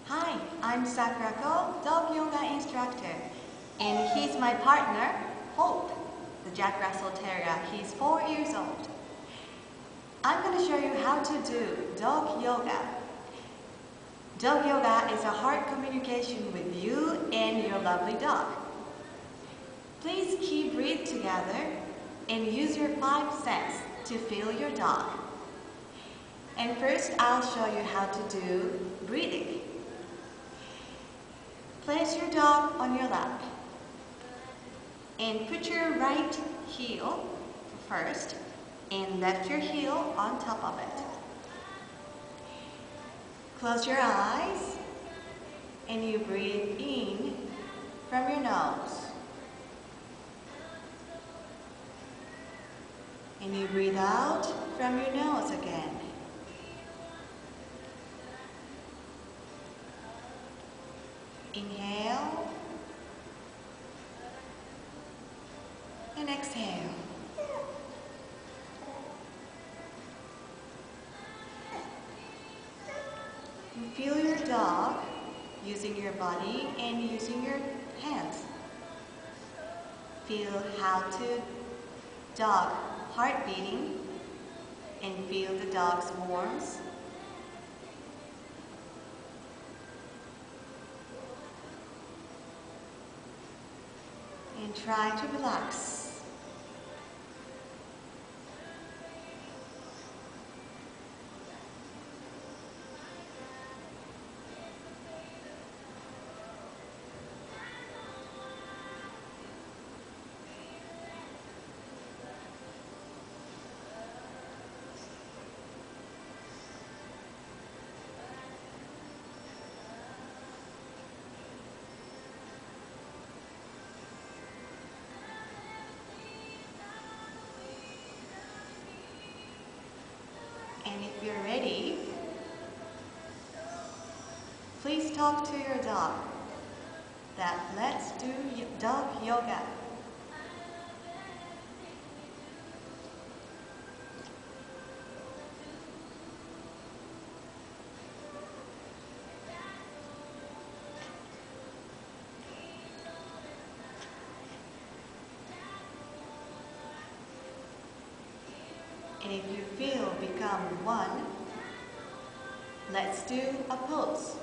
Hi, I'm Sakurako, dog yoga instructor, and he's my partner, Hope, the Jack Russell Terrier. He's 4 years old. I'm going to show you how to do dog yoga. Dog yoga is a heart communication with you and your lovely dog. Please keep breathe together and use your 5 senses to feel your dog. And first, I'll show you how to do breathing. Place your dog on your lap and put your right heel first and left your heel on top of it. Close your eyes and you breathe in from your nose. And you breathe out from your nose again. Inhale and exhale. You feel your dog using your body and using your hands. Feel how to dog heart beating and feel the dog's warmth. And try to relax. And if you're ready, please talk to your dog that let's do dog yoga. And if you feel become one, let's do a pose.